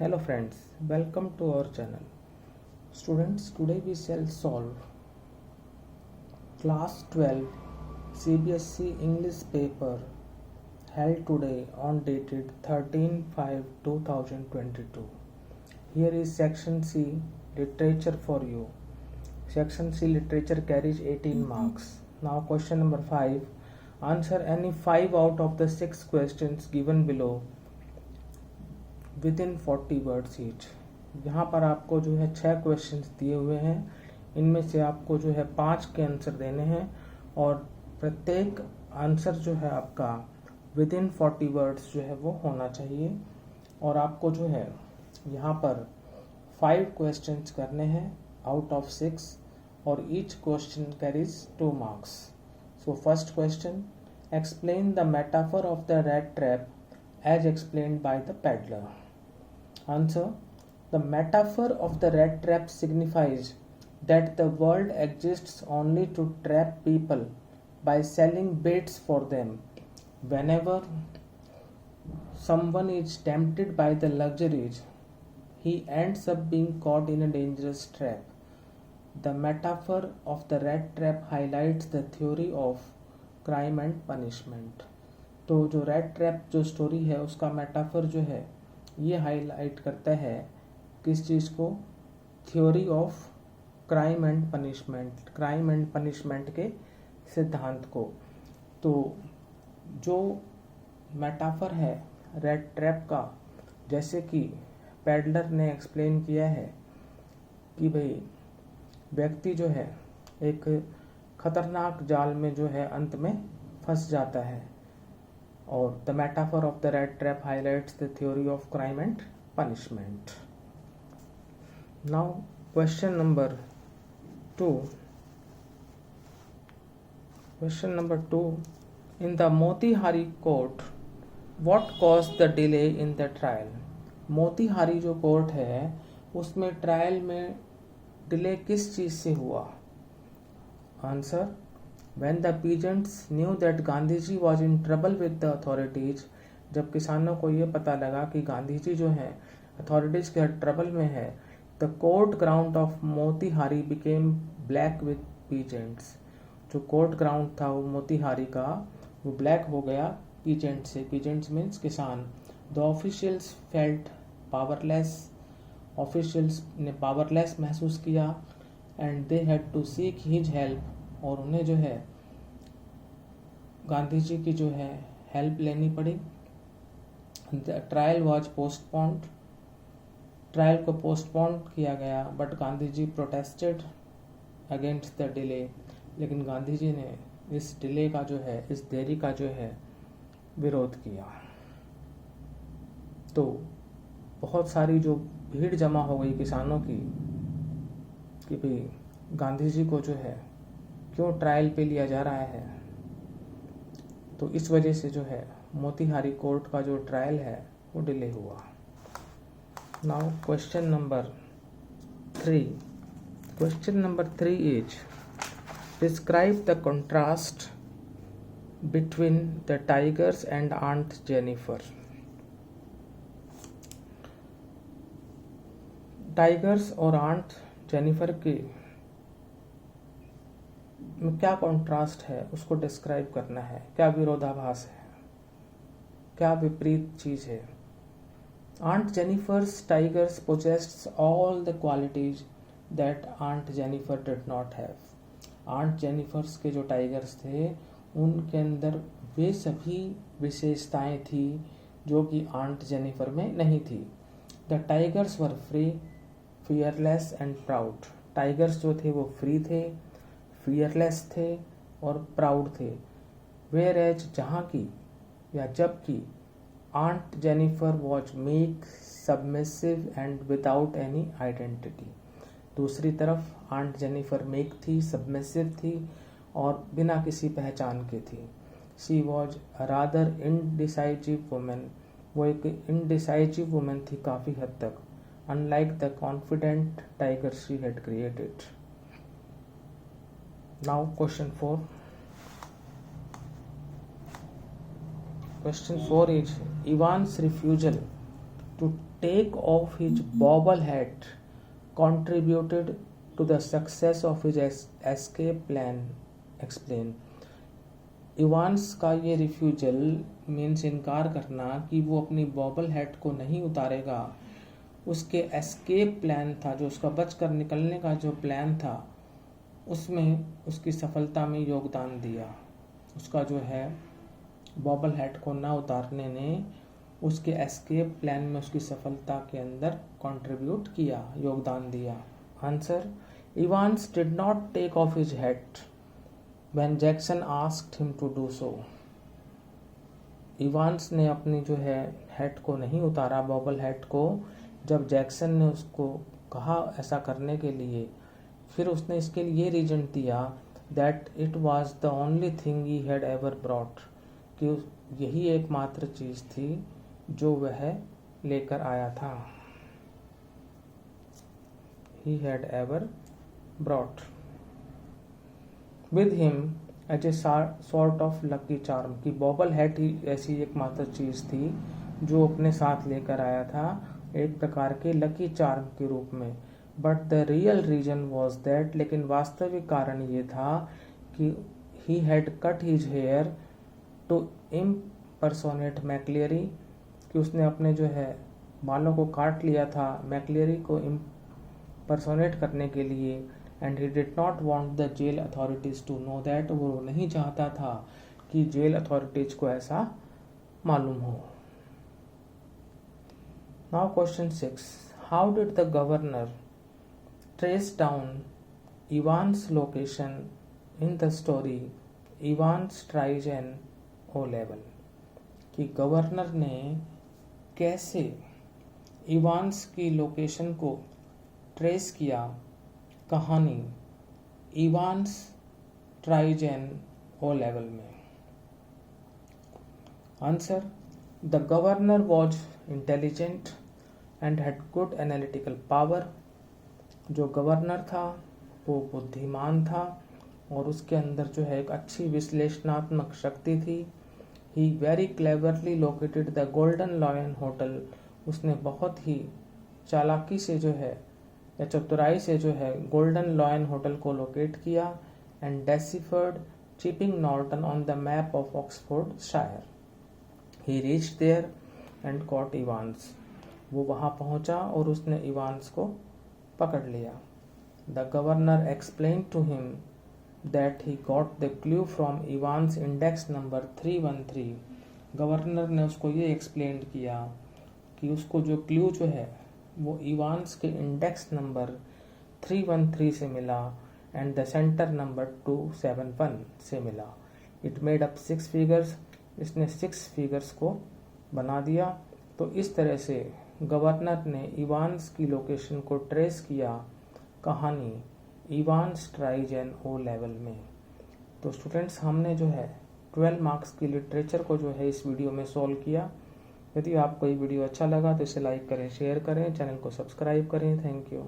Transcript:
Hello friends, welcome to our channel. Students, today we shall solve class 12 CBSE English paper held today on dated 13/5/2022. Here is section C literature for you. Section C literature carries 18 marks. Now question number 5. Answer any 5 out of the 6 questions given below with in 40 words each. यहाँ पर आपको जो है 6 questions दिए हुए हैं, इनमें से आपको जो है 5 के आंसर देने हैं और प्रत्येक आंसर जो है आपका विद इन 40 वर्ड्स जो है वो होना चाहिए। और आपको जो है यहाँ पर 5 क्वेश्चंस करने हैं आउट ऑफ 6 और each question carries 2 marks. So first question, explain the metaphor of the red trap as explained by the peddler. Answer: the metaphor of the rat trap signifies that the world exists only to trap people by selling baits for them. Whenever someone is tempted by the luxuries, he ends up being caught in a dangerous trap. The metaphor of the rat trap highlights the theory of crime and punishment. तो जो red trap जो story है उसका metaphor जो है ये highlight करता है किस चीज़ को, theory of crime and punishment के सिद्धांत को। तो जो मेटाफर है रेड ट्रैप का, जैसे कि पैडलर ने एक्सप्लेन किया है कि भाई व्यक्ति जो है एक खतरनाक जाल में जो है अंत में फंस जाता है, और the metaphor of the red trap highlights the theory of crime and punishment. Now question number 2। In the Motihari court what caused the delay in the trial. Motihari जो कोर्ट है उसमें ट्रायल में डिले किस चीज से हुआ। Answer: When the peasants knew that Gandhiji was in trouble with the authorities, जब किसानों को ये पता लगा कि गांधीजी जो है अथॉरिटीज के ट्रबल में है, the court ground of Motihari became black with peasants। जो कोर्ट ग्राउंड था वो मोतीहारी का वो ब्लैक हो गया पीजेंट से। पीजेंट्स मीन्स किसान। The officials felt powerless, officials ने पावरलेस महसूस किया, and they had to seek his help, और उन्हें जो है गांधी जी की जो है हेल्प लेनी पड़ी। The trial was postponed, trial को पोस्टपोन किया गया, but Gandhi ji protested against the delay, लेकिन गांधी जी ने इस डिले का जो है, इस देरी का जो है विरोध किया। तो बहुत सारी जो भीड़ जमा हो गई किसानों की कि भाई गांधी जी को जो है क्यों ट्रायल पे लिया जा रहा है, तो इस वजह से जो है मोतीहारी कोर्ट का जो ट्रायल है वो डिले हुआ। Now question number 3 is describe the contrast between the tigers and aunt Jennifer. Tigers और आंट जेनिफर के में क्या कॉन्ट्रास्ट है उसको डिस्क्राइब करना है, क्या विरोधाभास है, क्या विपरीत चीज है। Aunt Jennifer's tigers possessed all the qualities that aunt Jennifer did not have. Aunt Jennifer's के जो टाइगर्स थे उनके अंदर वे सभी विशेषताएं थी जो कि आंट जेनिफर में नहीं थी। The tigers were free, fearless and proud. Tigers जो थे वो फ्री थे, फियरलेस थे और प्राउड थे। वेयर एज जहाँ की या जबकि aunt Jennifer was meek, submissive and without any identity. दूसरी तरफ आंट जेनिफर मेक थी, सबमिसिव थी और बिना किसी पहचान के थी। She was rather indecisive women, वो एक इनडिसाइजिव वुमेन थी काफ़ी हद तक, unlike the confident tiger she had created. Now question 4. Question 4 is Ivan's refusal to take off his bobble hat contributed to the success of his escape plan. Explain. Evans का ये refusal means इनकार करना कि वो अपनी बॉबल head को नहीं उतारेगा, उसके एस्केप प्लान था, जो उसका बचकर निकलने का जो प्लान था, उसमें उसकी सफलता में योगदान दिया। उसका जो है बॉबल हेड को ना उतारने ने उसके एस्केप प्लान में उसकी सफलता के अंदर कंट्रीब्यूट किया, योगदान दिया। Answer, Evans did not take off his head when Jackson asked him to do so. Evans ने अपनी जो है हेड को नहीं उतारा, बॉबल हेड को, जब जैक्सन ने उसको कहा ऐसा करने के लिए। फिर उसने इसके लिए ये रीजन दिया that it was the only thing he had ever brought, कि यही एकमात्र चीज़ थी जो वह लेकर आया था। He had ever brought with him as a sort of lucky charm, की बॉबल हेड ही ऐसी एकमात्र चीज़ थी जो अपने साथ लेकर आया था, एक प्रकार के लकी चार्म के रूप में। But the real reason was that, लेकिन वास्तविक कारण ये था कि he had cut his hair to impersonate McCleary, कि उसने अपने जो है बालों को काट लिया था मैक्लियरी को इम्पर्सोनेट करने के लिए। And he did not want the jail authorities to know that, वो नहीं चाहता था कि जेल अथॉरिटीज को ऐसा मालूम हो। Now question 6. How did the governor trace down Ivan's location in the story Ivan's Tries an O-Level? कि गवर्नर ने कैसे इवांस की लोकेशन को ट्रेस किया कहानी इवांस ट्राइज एन O-Level में। Answer, the governor was intelligent and had good analytical power. जो governor था वो बुद्धिमान था और उसके अंदर जो है एक अच्छी विश्लेषणात्मक शक्ति थी। He very cleverly located the golden lion hotel, उसने बहुत ही चालाकी से जो है या चतुराई से जो है गोल्डन लॉयन होटल को लोकेट किया। And deciphered Chipping Norton on the map of Oxfordshire. He reached there and caught Evans, वो वहाँ पहुँचा और उसने इवांस को पकड़ लिया। The governor explain to him that he got the clue from Evans index number 313। गवर्नर ने उसको ये एक्सप्लेन किया कि उसको जो क्लू जो है वो इवांस के इंडेक्स नंबर 313 से मिला एंड द सेंटर नंबर 271 से मिला। इट मेड अप 6 फिगर्स, इसने 6 फिगर्स को बना दिया। तो इस तरह से गवर्नर ने इवांस की लोकेशन को ट्रेस किया कहानी इवांस ट्राइज एन O-Level में। तो स्टूडेंट्स, हमने जो है 12 मार्क्स की लिटरेचर को जो है इस वीडियो में सॉल्व किया। यदि आपको ये वीडियो अच्छा लगा तो इसे लाइक करें, शेयर करें, चैनल को सब्सक्राइब करें। Thank you.